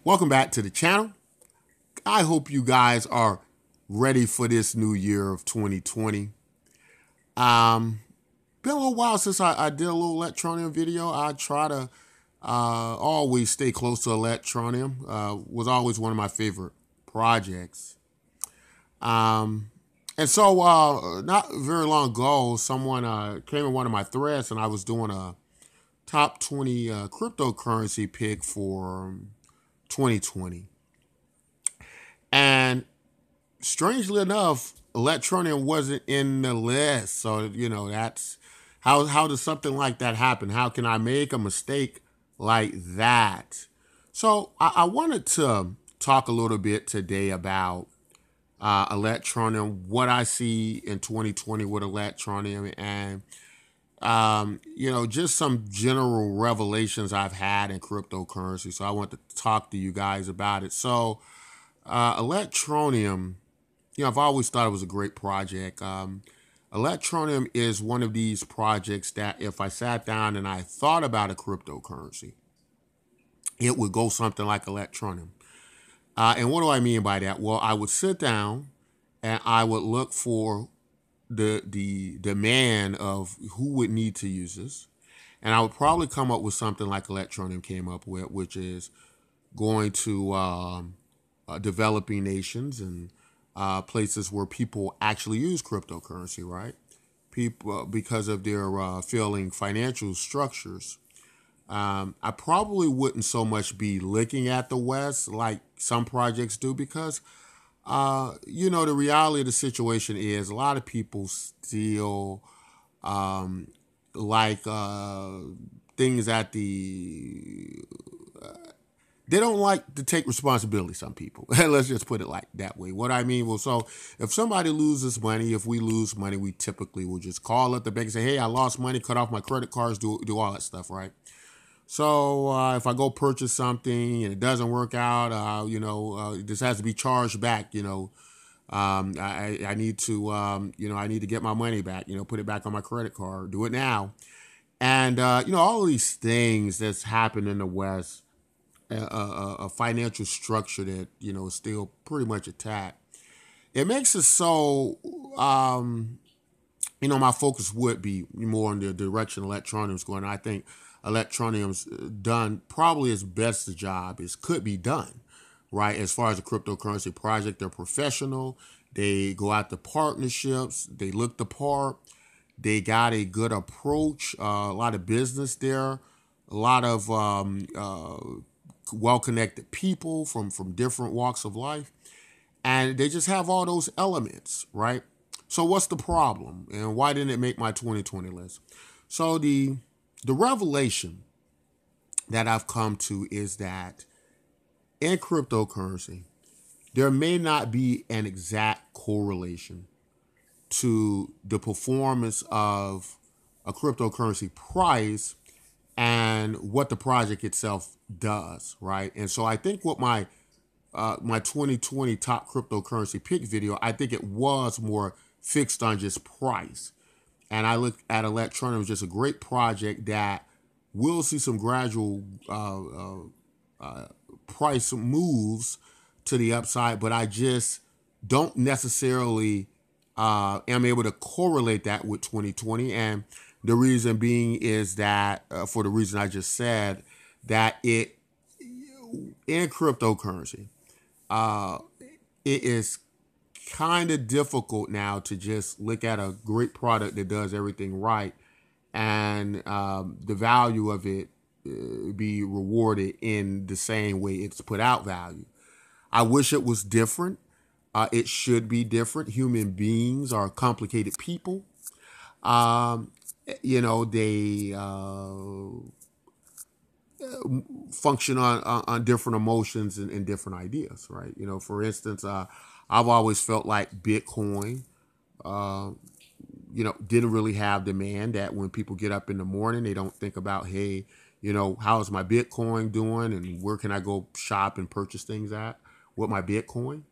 Welcome back to the channel. I hope you guys are ready for this new year of 2020. Been a little while since I did a little Electroneum video. I try to always stay close to Electroneum. Was always one of my favorite projects. And so not very long ago, someone came in one of my threads and I was doing a top 20 cryptocurrency pick for 2020. And strangely enough, Electroneum wasn't in the list. So, that's how does something like that happen? How can I make a mistake like that? So I wanted to talk a little bit today about Electroneum, what I see in 2020 with Electroneum, and just some general revelations I've had in cryptocurrency. So I want to talk to you guys about it. So Electroneum, I've always thought it was a great project. Electroneum is one of these projects that if I sat down and I thought about a cryptocurrency, it would go something like Electroneum. And what do I mean by that? Well, I would sit down and I would look for the demand of who would need to use this. And I would probably come up with something like Electroneum came up with, which is going to developing nations and places where people actually use cryptocurrency, right? People, because of their failing financial structures. I probably wouldn't so much be looking at the West like some projects do because, the reality of the situation is a lot of people still like things at they don't like to take responsibility, some people. Let's just put it like that way. What I mean, well, so if somebody loses money, if we lose money, we typically will just call up the bank and say, hey, I lost money, cut off my credit cards, do all that stuff, right? So if I go purchase something and it doesn't work out, this has to be charged back, I need to, I need to get my money back, put it back on my credit card, do it now. And, all of these things that's happened in the West, a financial structure that is still pretty much intact. It makes it so my focus would be more in the direction Electroneum's going. I think Electroneum's done probably as best a job as could be done, right? As far as a cryptocurrency project, they're professional. They go out to partnerships. They look the part. They got a good approach. A lot of business there. A lot of well-connected people from different walks of life, and they just have all those elements, right? So what's the problem, and why didn't it make my 2020 list? So the revelation that I've come to is that in cryptocurrency, there may not be an exact correlation to the performance of a cryptocurrency price and what the project itself does, right? And so I think what my 2020 top cryptocurrency pick video, I think it was more fixed on just price. And I looked at Electroneum as just a great project that will see some gradual price moves to the upside, but I just don't necessarily am able to correlate that with 2020. And the reason being is that, for the reason I just said, that it in cryptocurrency, it is kind of difficult now to just look at a great product that does everything right and the value of it be rewarded in the same way it's put out value. I wish it was different. It should be different. Human beings are complicated people. They function on different emotions and different ideas, right? For instance, I've always felt like Bitcoin, didn't really have demand. That when people get up in the morning, they don't think about, hey, how's my Bitcoin doing and where can I go shop and purchase things at with my Bitcoin?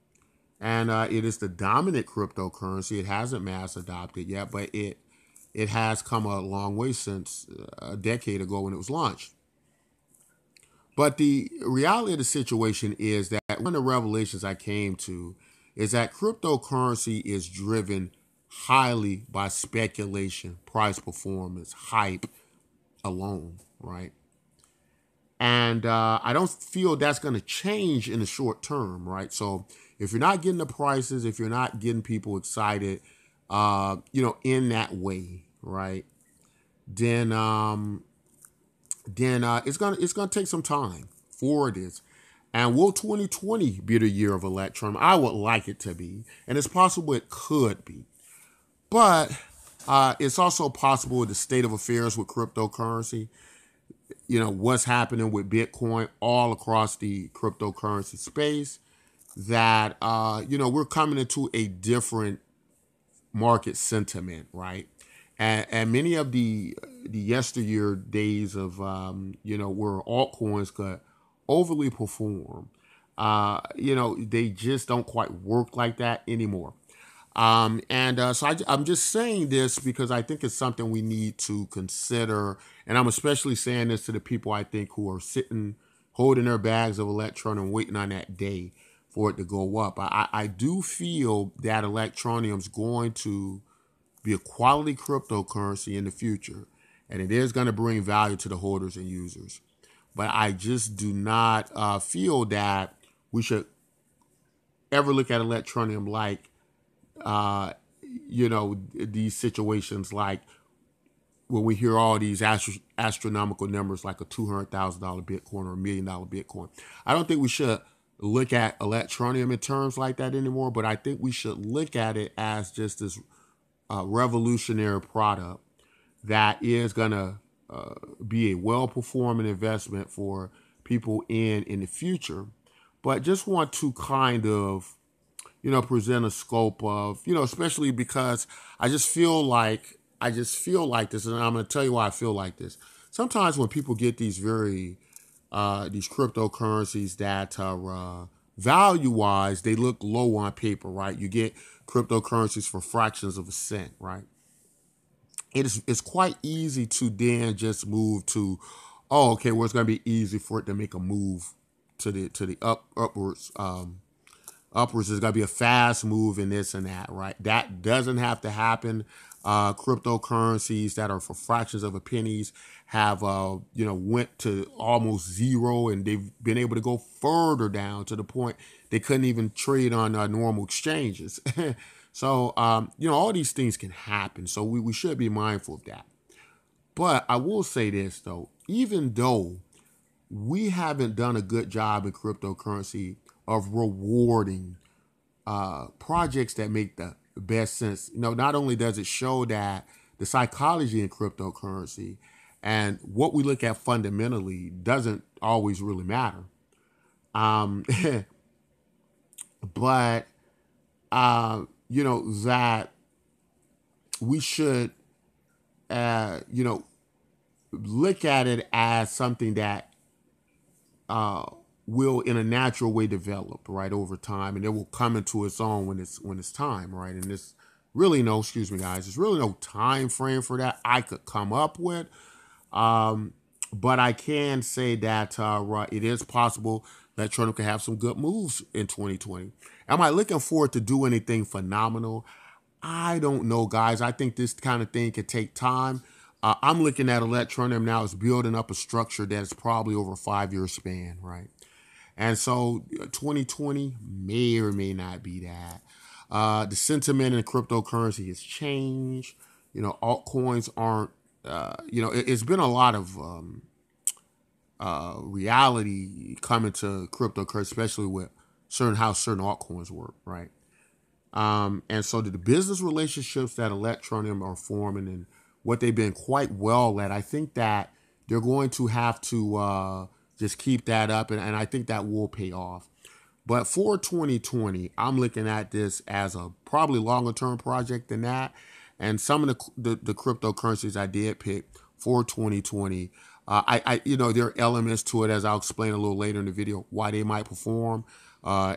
And it is the dominant cryptocurrency. It hasn't mass adopted yet, but it has come a long way since a decade ago when it was launched. But the reality of the situation is that one of the revelations I came to is that cryptocurrency is driven highly by speculation, price performance, hype alone, right? And I don't feel that's going to change in the short term, right? So if you're not getting the prices, if you're not getting people excited, in that way, right? Then it's gonna take some time for this. And will 2020 be the year of Electrum? I would like it to be, and it's possible it could be, but it's also possible the state of affairs with cryptocurrency. What's happening with Bitcoin all across the cryptocurrency space. That we're coming into a different market sentiment, right? And many of the yesteryear days of where altcoins could overly perform, they just don't quite work like that anymore. I'm just saying this because I think it's something we need to consider, and I'm especially saying this to the people I think who are sitting holding their bags of Electron and waiting on that day for it to go up. I do feel that Electronium is going to be a quality cryptocurrency in the future, and it is going to bring value to the holders and users. But I just do not feel that we should ever look at Electronium like, these situations like when we hear all these astronomical numbers like a $200,000 Bitcoin or $1 million Bitcoin. I don't think we should look at Electronium in terms like that anymore, but I think we should look at it as just this revolutionary product that is going to be a well-performing investment for people in the future. But just want to kind of, present a scope of, especially because I just feel like this, and I'm going to tell you why I feel like this. Sometimes when people get these these cryptocurrencies that are value-wise, they look low on paper, right? You get cryptocurrencies for fractions of a cent, right? It's quite easy to then just move to, oh, okay, well, it's going to be easy for it to make a move to the upwards. Upwards is going to be a fast move in this and that, right? That doesn't have to happen. Cryptocurrencies that are for fractions of a pennies have, went to almost zero, and they've been able to go further down to the point they couldn't even trade on normal exchanges. So, all these things can happen. So we should be mindful of that. But I will say this, though, even though we haven't done a good job in cryptocurrency of rewarding projects that make the best sense. Not only does it show that the psychology in cryptocurrency and what we look at fundamentally doesn't always really matter. But, that we should, look at it as something that will in a natural way develop right over time, and it will come into its own when it's time, right? And there's really no, excuse me guys, there's really no time frame for that I could come up with. But I can say that it is possible that Electroneum can have some good moves in 2020. Am I looking forward to do anything phenomenal? I don't know, guys. I think this kind of thing could take time. I'm looking at Electroneum now as building up a structure that's probably over a 5-year span, right? And so 2020 may or may not be that. The sentiment in cryptocurrency has changed. Altcoins aren't, it's been a lot of reality coming to cryptocurrency, especially with how certain altcoins work, right? And so the business relationships that Electroneum are forming and what they've been quite well at, I think that they're going to have to just keep that up, and I think that will pay off. But for 2020, I'm looking at this as a probably longer term project than that. And some of the cryptocurrencies I did pick for 2020, there are elements to it, as I'll explain a little later in the video, why they might perform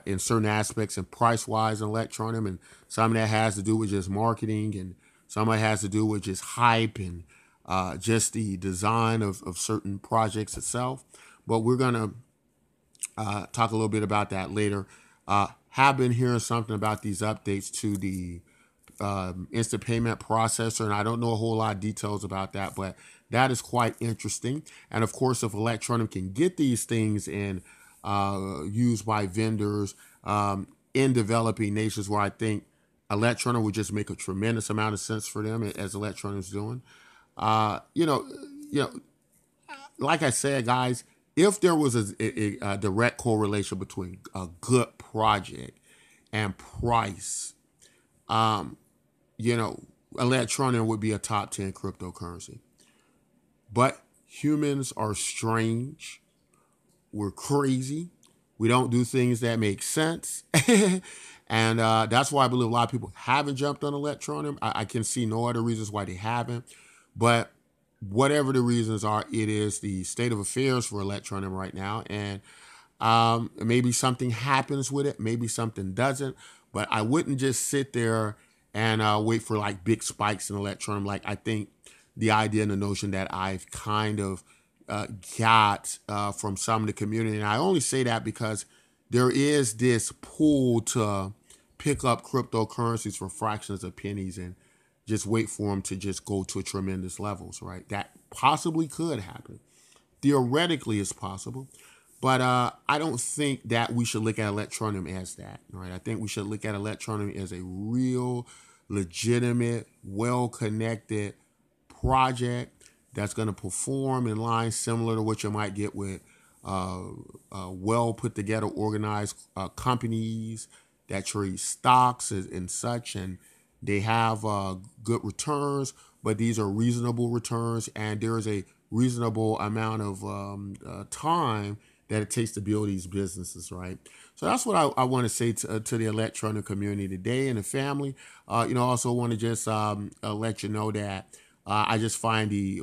in certain aspects and price wise in Electroneum, and some of that has to do with just marketing, and some of it has to do with just hype and just the design of certain projects itself. but we're going to talk a little bit about that later. Have been hearing something about these updates to the instant payment processor, and I don't know a whole lot of details about that, but that is quite interesting. And of course, if Electroneum can get these things in used by vendors in developing nations, where I think Electroneum would just make a tremendous amount of sense for them, as Electroneum is doing. You know, like I said, guys, if there was a direct correlation between a good project and price, Electroneum would be a top 10 cryptocurrency. But humans are strange. We're crazy. We don't do things that make sense. And that's why I believe a lot of people haven't jumped on Electroneum. I can see no other reasons why they haven't. But whatever the reasons are, it is the state of affairs for Electroneum right now. And maybe something happens with it. Maybe something doesn't. But I wouldn't just sit there and wait for like big spikes in Electroneum. Like, I think the idea and the notion that I've kind of got from some of the community. And I only say that because there is this pull to pick up cryptocurrencies for fractions of pennies and just wait for them to just go to tremendous levels, right? That possibly could happen. Theoretically, it's possible. But I don't think that we should look at Electroneum as that, right? I think we should look at Electroneum as a real, legitimate, well-connected project that's going to perform in line similar to what you might get with well put together, organized companies that trade stocks and such, and they have good returns, but these are reasonable returns, and there is a reasonable amount of time that it takes to build these businesses, right? So that's what I want to say to the Electroneum community today and the family. I also want to just let you know that I just find the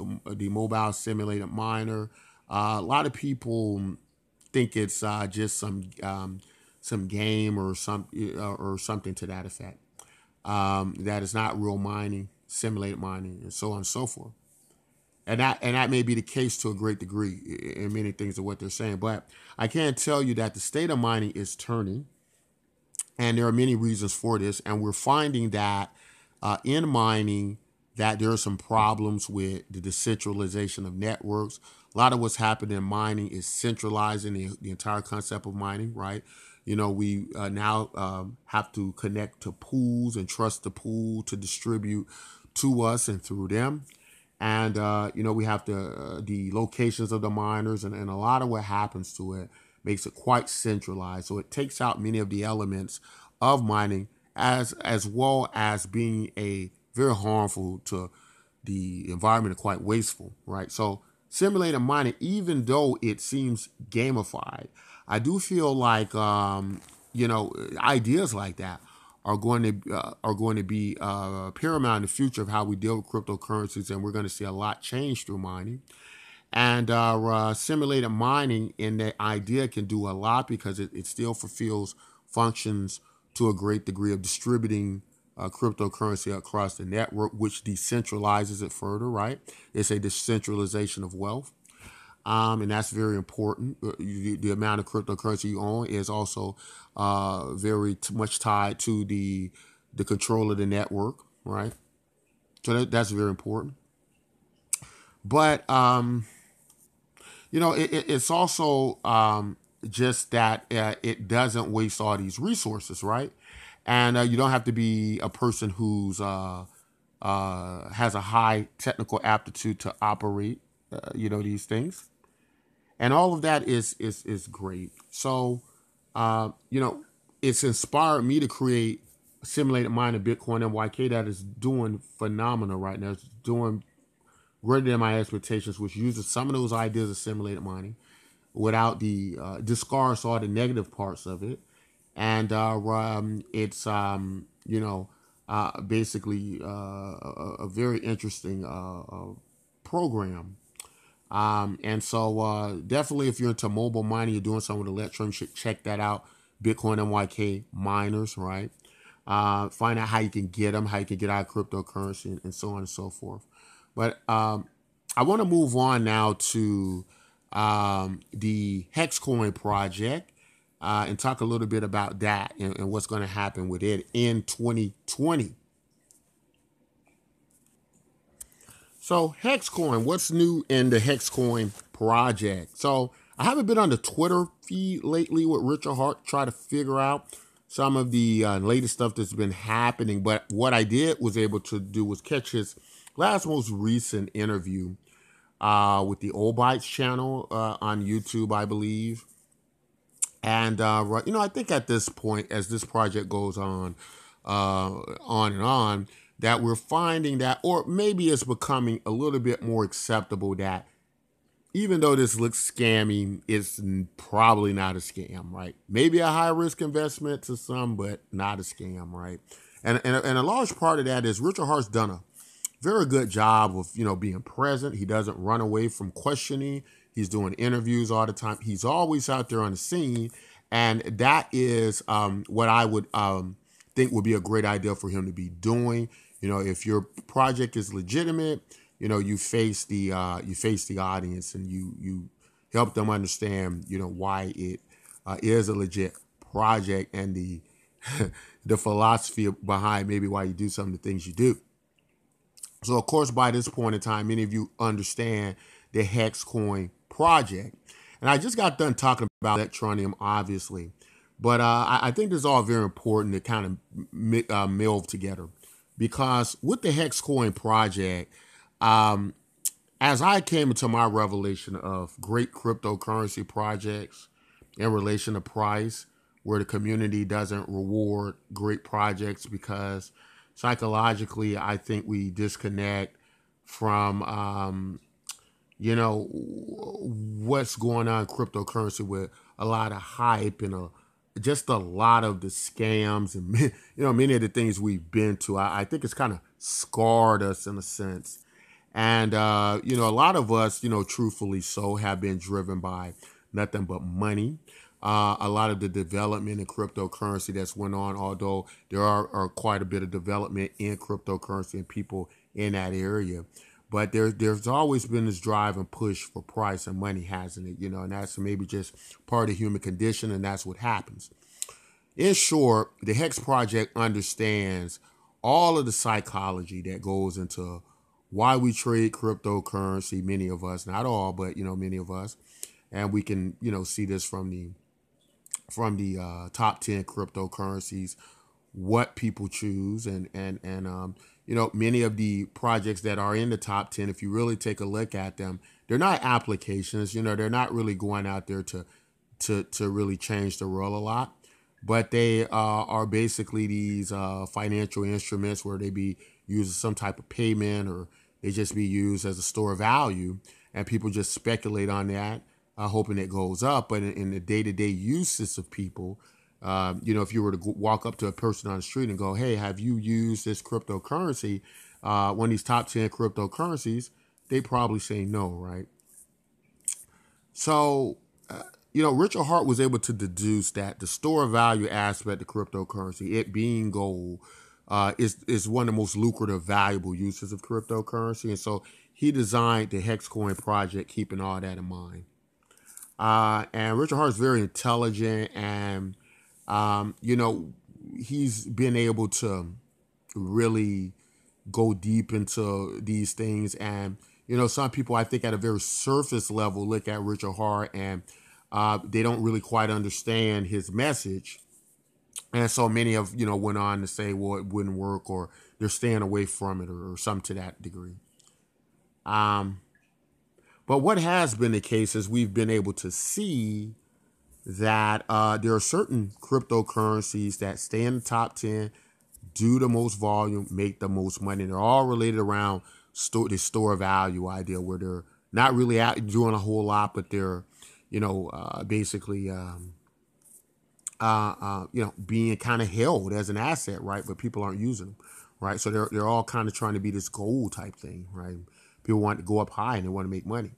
mobile simulated miner. A lot of people think it's just some game or something to that effect. That is not real mining, simulated mining, and so on and so forth. And that may be the case to a great degree in many things of what they're saying. But I can tell you that the state of mining is turning, and there are many reasons for this. And we're finding that in mining, that there are some problems with the decentralization of networks. A lot of what's happening in mining is centralizing the entire concept of mining, right? We now have to connect to pools and trust the pool to distribute to us and through them. And, we have the locations of the miners, and a lot of what happens to it makes it quite centralized. So it takes out many of the elements of mining as well as being a very harmful to the environment and quite wasteful, right? So simulated mining, even though it seems gamified, I do feel like, ideas like that are going to be paramount in the future of how we deal with cryptocurrencies, and we're going to see a lot change through mining. And simulated mining in the idea can do a lot because it still fulfills functions to a great degree of distributing cryptocurrency across the network, which decentralizes it further, right? It's a decentralization of wealth. And that's very important. The amount of cryptocurrency you own is also very much tied to the control of the network, right? So that's very important. But it's also just that it doesn't waste all these resources, right? And you don't have to be a person who's has a high technical aptitude to operate, these things. And all of that is great. So, it's inspired me to create a simulated mine of Bitcoin MYK that is doing phenomenal right now. It's doing greater than my expectations, which uses some of those ideas of simulated mining without the discards all the negative parts of it. And it's, basically a very interesting program. And so definitely if you're into mobile mining, you're doing something with Electrum, you should check that out. Bitcoin MYK miners, right? Find out how you can get them, how you can get out of cryptocurrency, and so on and so forth. But I want to move on now to the Hex Coin project, and talk a little bit about that and what's going to happen with it in 2020. So Hexcoin, what's new in the Hexcoin project? So I haven't been on the Twitter feed lately with Richard Hart, try to figure out some of the latest stuff that's been happening. But what I did was able to do was catch his most recent interview with the Old Bites channel on YouTube, I believe. And I think at this point, as this project goes on and on, that we're finding that, or maybe it's becoming a little bit more acceptable that even though this looks scammy, it's probably not a scam, right? Maybe a high risk investment to some, but not a scam, right? And a large part of that is Richard Hart's done a very good job of being present. He doesn't run away from questioning. He's doing interviews all the time. He's always out there on the scene, and that is what I would think would be a great idea for him to be doing. If your project is legitimate, you face the audience and you help them understand why it is a legit project and the the philosophy behind maybe why you do some of the things you do. So, of course, by this point in time, many of you understand the Hex Coin project. And I just got done talking about Electroneum, obviously. But I think this is all very important to kind of meld together. Because with the Hex Coin project, as I came into my revelation of great cryptocurrency projects in relation to price, where the community doesn't reward great projects because psychologically, I think we disconnect from, what's going on in cryptocurrency with a lot of hype and just a lot of the scams and, many of the things we've been to. I think it's kind of scarred us in a sense. And, a lot of us, truthfully so, have been driven by nothing but money. A lot of the development in cryptocurrency that's went on, although there are quite a bit of development in cryptocurrency and people in that area. But there's always been this drive and push for price and money, hasn't it? And that's maybe just part of the human condition, and that's what happens. In short, the Hex Project understands all of the psychology that goes into why we trade cryptocurrency, many of us, not all, but, many of us. And we can, see this from the top 10 cryptocurrencies, what people choose, and many of the projects that are in the top 10, if you really take a look at them, they're not applications. They're not really going out there to really change the world a lot, but they are basically these financial instruments where they be used as some type of payment, or they just be used as a store of value, and people just speculate on that, hoping it goes up. But in the day-to-day uses of people, if you were to walk up to a person on the street and go, hey, have you used this cryptocurrency, one of these top 10 cryptocurrencies, they probably say no, right? So, Richard Hart was able to deduce that the store of value aspect of cryptocurrency, it being gold, is one of the most lucrative, valuable uses of cryptocurrency. And so he designed the Hexcoin project keeping all that in mind. And Richard Hart is very intelligent, and he's been able to really go deep into these things. And some people, I think, at a very surface level, look at Richard Hart and they don't really quite understand his message. And so many have went on to say, well, it wouldn't work, or they're staying away from it, or some to that degree. But what has been the case is we've been able to see that there are certain cryptocurrencies that stay in the top 10, do the most volume, make the most money. They're all related around the store value idea, where they're not really out doing a whole lot, but they're, basically, being kind of held as an asset, right? But people aren't using them, right? So they're all kind of trying to be this gold type thing, right? People want to go up high and they want to make money.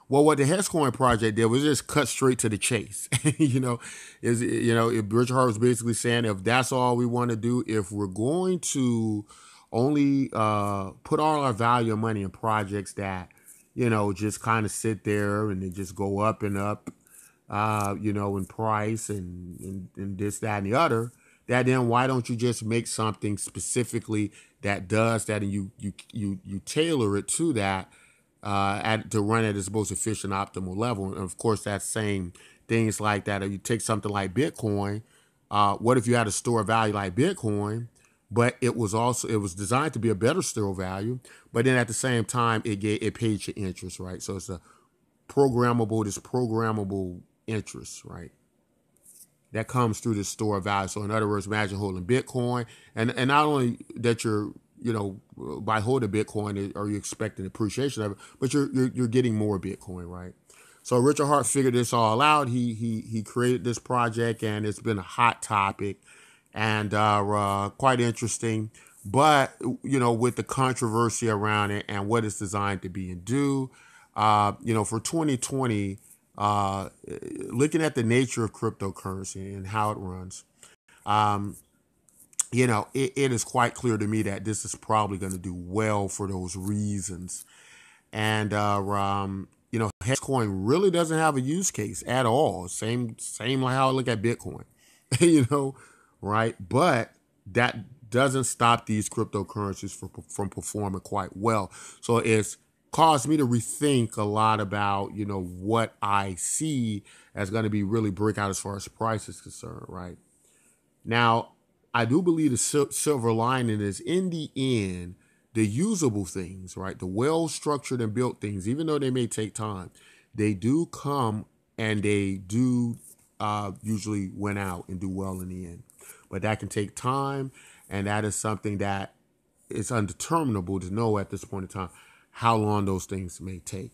Well, what the Hexcoin project did was just cut straight to the chase. If Richard Hart was basically saying, if that's all we want to do, if we're going to only put all our value and money in projects that just kind of sit there and they just go up and up, in price and this, that, and the other, that then why don't you just make something specifically that does that, and you tailor it to that, to run at its most efficient, optimal level. And of course, that's saying things like that. If you take something like Bitcoin, what if you had a store of value like Bitcoin, but it was designed to be a better store of value, but then at the same time it paid you interest, right? So it's programmable interest, right? That comes through this store of value. So in other words, imagine holding Bitcoin, and not only that you're, by holding Bitcoin, are you expecting appreciation of it, but you're getting more Bitcoin, right? So Richard Hart figured this all out. He created this project, and it's been a hot topic, and quite interesting. But with the controversy around it and what it's designed to be and do, for 2020, looking at the nature of cryptocurrency and how it runs, it is quite clear to me that this is probably going to do well for those reasons. And Hexcoin really doesn't have a use case at all. Same like how I look at Bitcoin, right? But that doesn't stop these cryptocurrencies from performing quite well. So it's caused me to rethink a lot about, what I see as going to be really breakout as far as price is concerned, right? Now, I do believe the silver lining is, in the end, the usable things, right? The well-structured and built things, even though they may take time, they do come and they do usually win out and do well in the end. But that can take time, and that is something that is undeterminable to know at this point in time how long those things may take.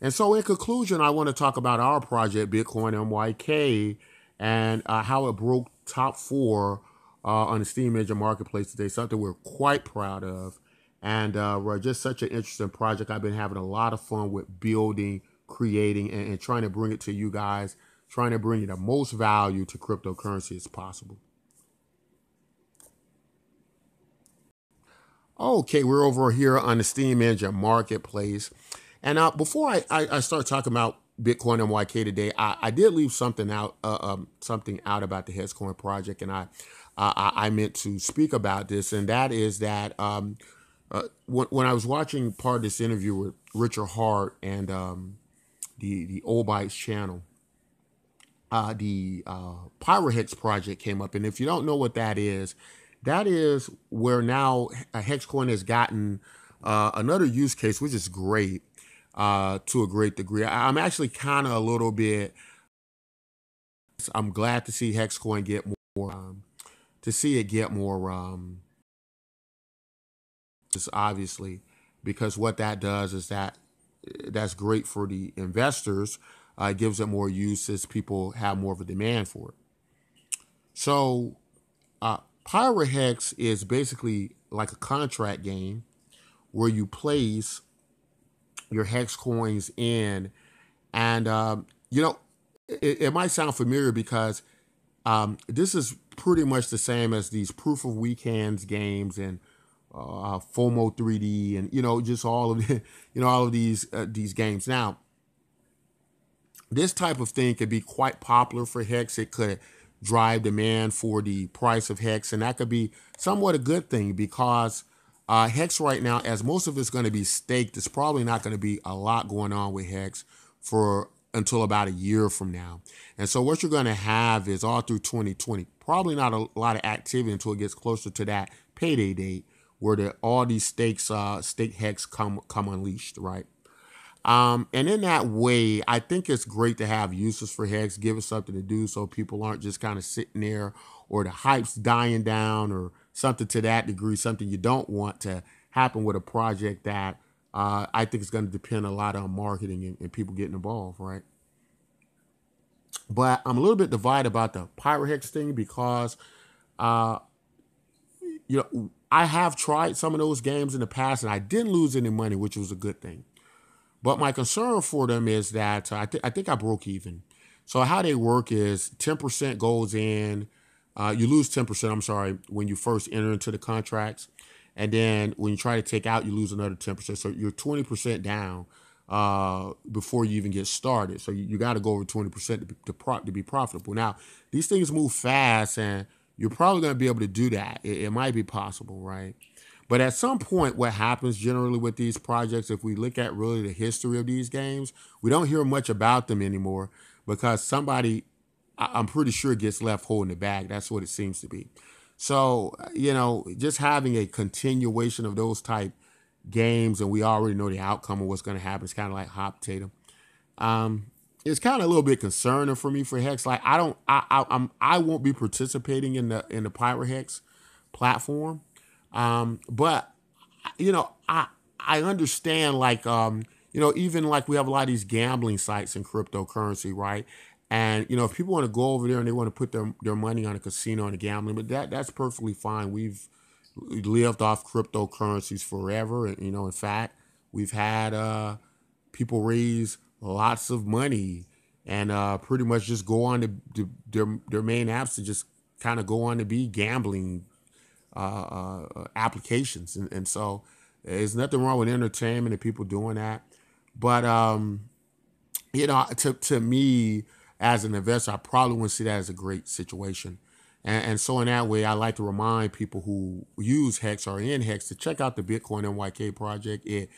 And so in conclusion, I want to talk about our project, Bitcoin MYK, and how it broke top 4 on the Steem Engine Marketplace today, something we're quite proud of. And just such an interesting project. I've been having a lot of fun with building, creating, and trying to bring it to you guys, trying to bring you the most value to cryptocurrency as possible. Okay, we're over here on the Steem Engine Marketplace. And before I start talking about Bitcoin MYK today, I did leave something out about the Hexcoin project, and I meant to speak about this, and that is that when I was watching part of this interview with Richard Hart and the Old Bytes channel, the PyroHex project came up, and if you don't know what that is where now Hexcoin has gotten another use case, which is great to a great degree. I'm actually kind of a little bit. I'm glad to see Hexcoin get more. Just obviously, because what that does is that's great for the investors. It gives it more use as people have more of a demand for it. So PyroHex is basically like a contract game where you place your hex coins in, and it might sound familiar because this is pretty much the same as these proof of weekends games and FOMO 3D and just all of these games. Now, this type of thing could be quite popular for Hex. It could drive demand for the price of Hex, and that could be somewhat a good thing because Hex right now, as most of it's going to be staked, it's probably not going to be a lot going on with Hex until about a year from now. And so what you're going to have is all through 2020, probably not a lot of activity until it gets closer to that payday date where all these stake Hex come unleashed, right? And in that way, I think it's great to have uses for Hex, give it something to do so people aren't just kind of sitting there or the hype's dying down or something to that degree, something you don't want to happen with a project that I think is going to depend a lot on marketing and people getting involved, right? But I'm a little bit divided about the PyroHex thing because, I have tried some of those games in the past and I didn't lose any money, which was a good thing. But my concern for them is that I think I broke even. So how they work is 10% goes in. You lose 10%, I'm sorry, when you first enter into the contracts. And then when you try to take out, you lose another 10%. So you're 20% down before you even get started. So you got to go over 20% to be profitable. Now, these things move fast, and you're probably going to be able to do that. It might be possible, right? But at some point, what happens generally with these projects, if we look at really the history of these games, we don't hear much about them anymore because somebody, I'm pretty sure, gets left holding the bag. That's what it seems to be. So, just having a continuation of those type games, and we already know the outcome of what's going to happen. It's kind of like hot potato. It's kind of a little bit concerning for me for Hex. Like I won't be participating in the Pirate Hex platform. But I understand, like, even like we have a lot of these gambling sites in cryptocurrency, right? And, if people want to go over there and they want to put their money on a casino and a gambling, but that's perfectly fine. We've lived off cryptocurrencies forever. And, in fact, we've had people raise lots of money and pretty much just go on to their main apps to just kind of go on to be gambling applications. And so there's nothing wrong with entertainment and people doing that. But, to me, as an investor, I probably wouldn't see that as a great situation. And so in that way, I like to remind people who use Hex or are in Hex to check out the Bitcoin MYK project. It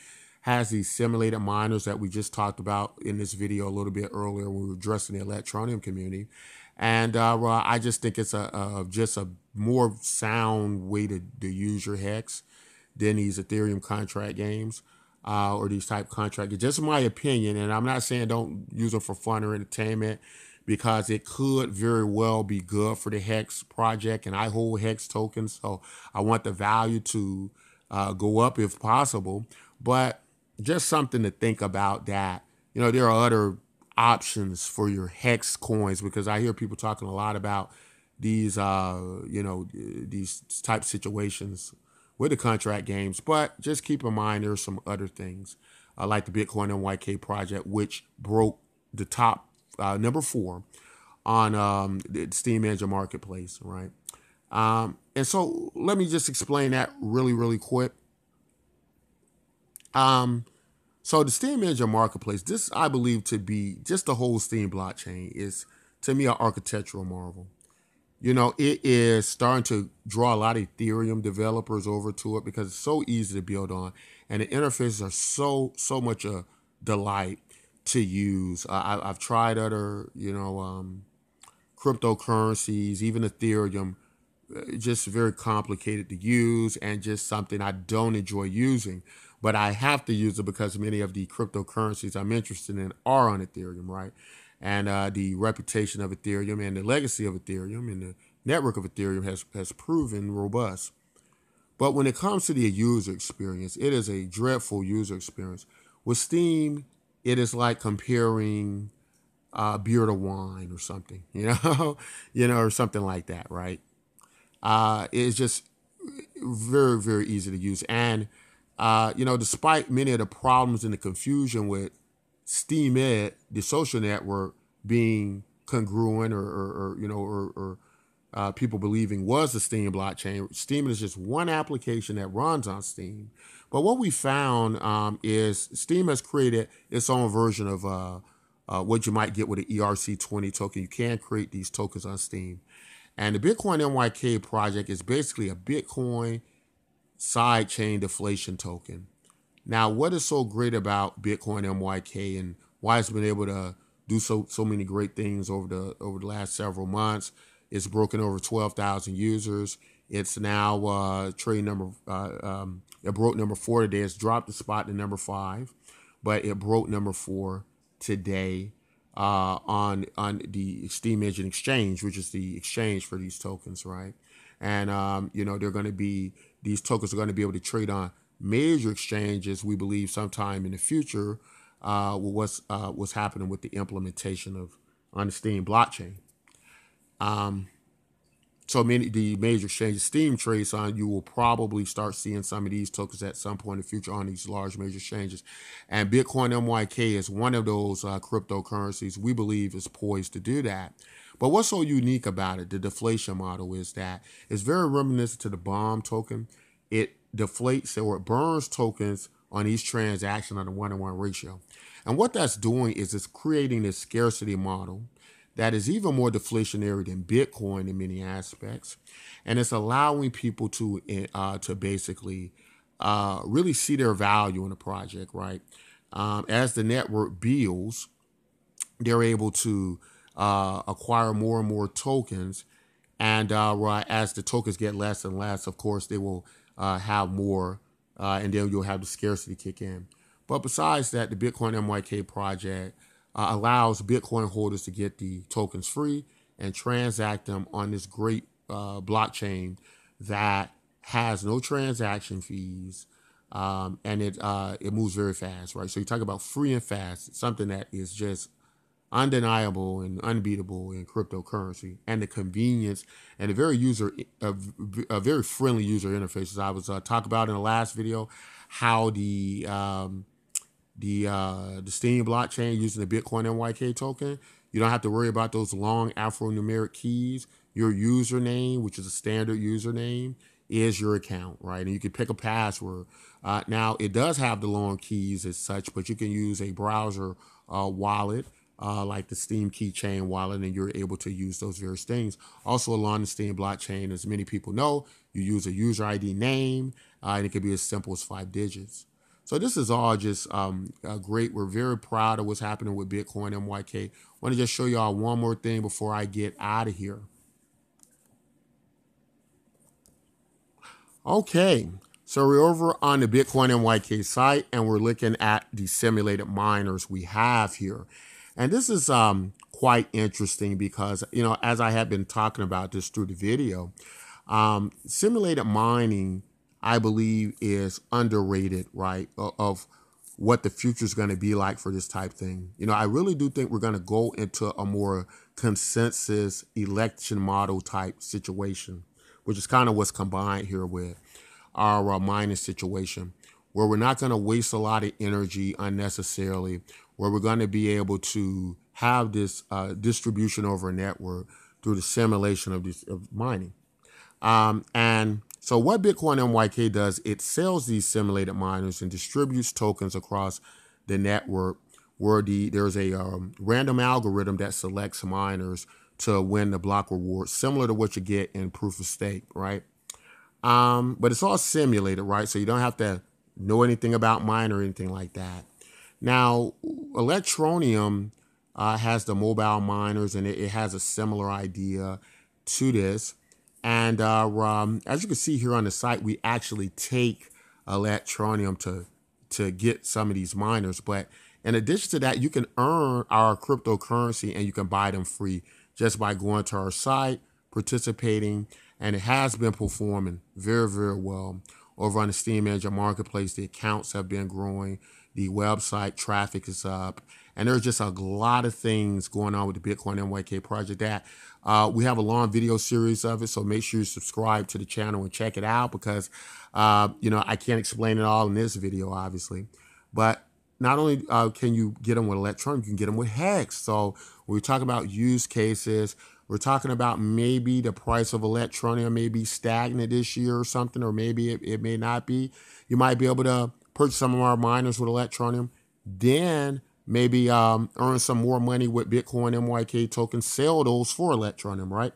has these simulated miners that we just talked about in this video a little bit earlier when we were addressing the Electroneum community. And I just think it's just a more sound way to use your Hex than these Ethereum contract games or these type contract games. Just my opinion, and I'm not saying don't use them for fun or entertainment, because it could very well be good for the Hex project, and I hold Hex tokens, so I want the value to go up if possible. But just something to think about, that there are other options for your Hex coins, because I hear people talking a lot about these these type situations with the contract games. But just keep in mind there's some other things like the Bitcoin MYK project, which broke the top number 4 on the Steam Engine Marketplace, right? And so let me just explain that really quick. So the Steam Engine Marketplace, this I believe to be, just the whole Steam blockchain is, to me, an architectural marvel. It is starting to draw a lot of Ethereum developers over to it because it's so easy to build on, and the interfaces are so much a delight to use. I've tried other cryptocurrencies, even Ethereum, just very complicated to use and just something I don't enjoy using. But I have to use it because many of the cryptocurrencies I'm interested in are on Ethereum, right? And the reputation of Ethereum and the legacy of Ethereum and the network of Ethereum has proven robust. But when it comes to the user experience, it is a dreadful user experience. With Steam, it is like comparing beer to wine or something, or something like that, right? It's just very easy to use. And, despite many of the problems and the confusion with SteamEd, the social network, being congruent or people believing was the Steam blockchain, Steam is just one application that runs on Steam. But what we found is Steam has created its own version of what you might get with an ERC20 token. You can create these tokens on Steam. And the Bitcoin MYK project is basically a Bitcoin sidechain deflation token. Now, what is so great about Bitcoin MYK and why it's been able to do so many great things over the last several months? It's broken over 12,000 users. It's now trading number. It broke number 4 today. It's dropped the spot to number 5, but it broke number 4 today on the Steam Engine Exchange, which is the exchange for these tokens, right? And they're going to be, these tokens are going to be able to trade on major exchanges, we believe, sometime in the future, with what's happening with the implementation of on the Steam blockchain. So the major exchanges Steam trades on, you will probably start seeing some of these tokens at some point in the future on these large major exchanges. And Bitcoin MYK is one of those cryptocurrencies we believe is poised to do that. But what's so unique about it, the deflation model, is that it's very reminiscent to the BOM token. deflates or it burns tokens on each transaction on a 1-to-1 ratio. And what that's doing is it's creating this scarcity model that is even more deflationary than Bitcoin in many aspects, and it's allowing people to basically really see their value in the project, right? As the network builds, they're able to acquire more and more tokens, and right, as the tokens get less and less, of course, they will have more, and then you'll have the scarcity kick in. But besides that, the Bitcoin MYK project allows Bitcoin holders to get the tokens free and transact them on this great blockchain that has no transaction fees, and it moves very fast, right? So you talk about free and fast, something that is just undeniable and unbeatable in cryptocurrency, and the convenience and a very friendly user interface. As I was talking about in the last video, how the steem blockchain using the Bitcoin MYK token, you don't have to worry about those long alphanumeric keys. Your username, which is a standard username, is your account, right? And you can pick a password. Now, it does have the long keys as such, but you can use a browser wallet, like the Steem keychain wallet, and you're able to use those various things. Also, along the Steem blockchain, as many people know, you use a user ID name, and it can be as simple as 5 digits. So this is all just great. We're very proud of what's happening with Bitcoin MYK. I want to just show y'all one more thing before I get out of here. Okay, so we're over on the Bitcoin MYK site, and we're looking at the simulated miners we have here. And this is quite interesting because, you know, as I have been talking about this through the video, simulated mining, I believe, is underrated, right, of what the future is going to be like for this type thing. You know, I really do think we're going to go into a more consensus election model type situation, which is kind of what's combined here with our mining situation, where we're not going to waste a lot of energy unnecessarily, where we're going to be able to have this distribution over a network through the simulation of mining. And so what Bitcoin MYK does, it sells these simulated miners and distributes tokens across the network, where there's a random algorithm that selects miners to win the block reward, similar to what you get in proof of stake, right? But it's all simulated, right? So you don't have to know anything about mine or anything like that. Now, Electroneum has the mobile miners, and it has a similar idea to this. And as you can see here on the site, we actually take Electroneum to get some of these miners. But in addition to that, you can earn our cryptocurrency and you can buy them free just by going to our site, participating, and it has been performing very, very well. Over on the Steem Engine Marketplace, the accounts have been growing, the website traffic is up, and there's just a lot of things going on with the Bitcoin MYK project that we have a long video series of it, so make sure you subscribe to the channel and check it out because, you know, I can't explain it all in this video, obviously. But not only can you get them with Electroneum, you can get them with Hex. So we're talking about use cases. We're talking about maybe the price of Electroneum may be stagnant this year or something, or maybe it may not be. You might be able to purchase some of our miners with Electroneum, then maybe earn some more money with Bitcoin MYK tokens, sell those for Electroneum, right?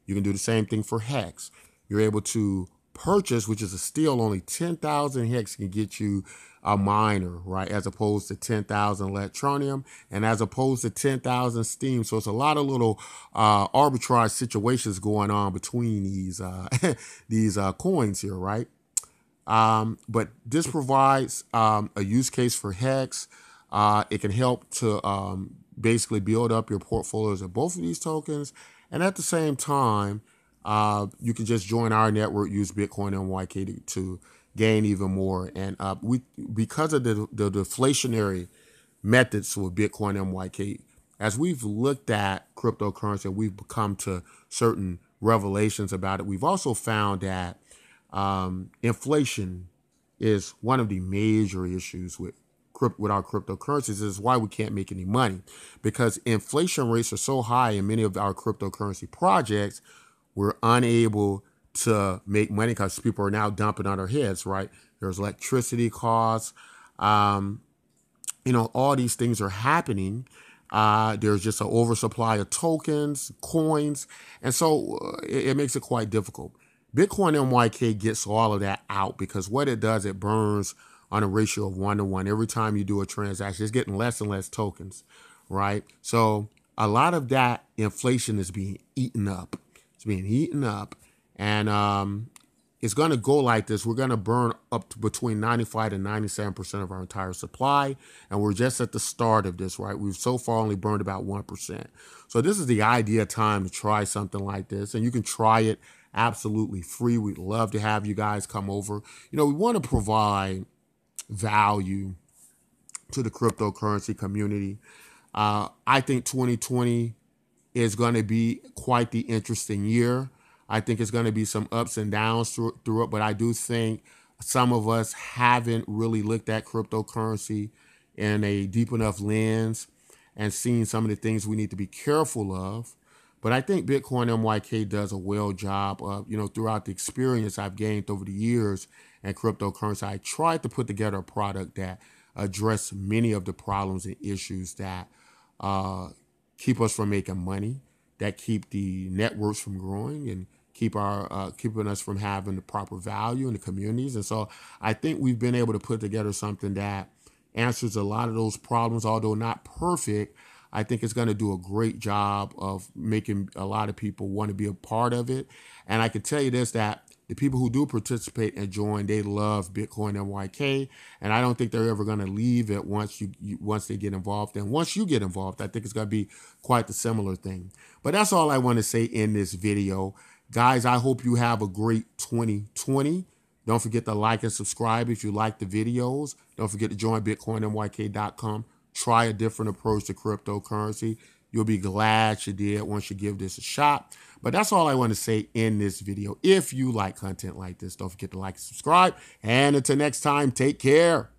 You can do the same thing for Hex. You're able to purchase, which is a steal, only 10,000 Hex can get you a miner, right? As opposed to 10,000 Electroneum and as opposed to 10,000 Steem. So it's a lot of little arbitrage situations going on between these these coins here, right? But this provides a use case for Hex. It can help to basically build up your portfolios of both of these tokens. And at the same time, you can just join our network, use Bitcoin MYK to gain even more. And because of the deflationary methods with Bitcoin MYK, as we've looked at cryptocurrency and we've come to certain revelations about it, we've also found that inflation is one of the major issues with our cryptocurrencies. This is why we can't make any money, because inflation rates are so high in many of our cryptocurrency projects, we're unable to make money because people are now dumping on their heads, right? There's electricity costs. All these things are happening. There's just an oversupply of tokens, coins, and so it makes it quite difficult. Bitcoin MYK gets all of that out because what it does, it burns on a ratio of 1-to-1. Every time you do a transaction, it's getting less and less tokens, right? So a lot of that inflation is being eaten up. It's being eaten up, and it's going to go like this. We're going to burn up to between 95 and 97% of our entire supply. And we're just at the start of this, right? We've so far only burned about 1%. So this is the ideal time to try something like this. And you can try it absolutely free. We'd love to have you guys come over. We want to provide value to the cryptocurrency community. I think 2020 is going to be quite the interesting year. I think it's going to be some ups and downs through it, but I do think some of us haven't really looked at cryptocurrency in a deep enough lens and seen some of the things we need to be careful of. But I think Bitcoin MYK does a well job of, throughout the experience I've gained over the years in cryptocurrency, I tried to put together a product that addressed many of the problems and issues that keep us from making money, that keep the networks from growing, and keeping us from having the proper value in the communities. And so I think we've been able to put together something that answers a lot of those problems, although not perfect. I think it's going to do a great job of making a lot of people want to be a part of it. And I can tell you this, that the people who do participate and join, they love Bitcoin MYK, and I don't think they're ever going to leave it once they get involved. And once you get involved, I think it's going to be quite the similar thing. But that's all I want to say in this video. Guys, I hope you have a great 2020. Don't forget to like and subscribe if you like the videos. Don't forget to join BitcoinMYK.com. Try a different approach to cryptocurrency. You'll be glad you did once you give this a shot. But that's all I want to say in this video. If you like content like this, don't forget to like and subscribe. And until next time, take care.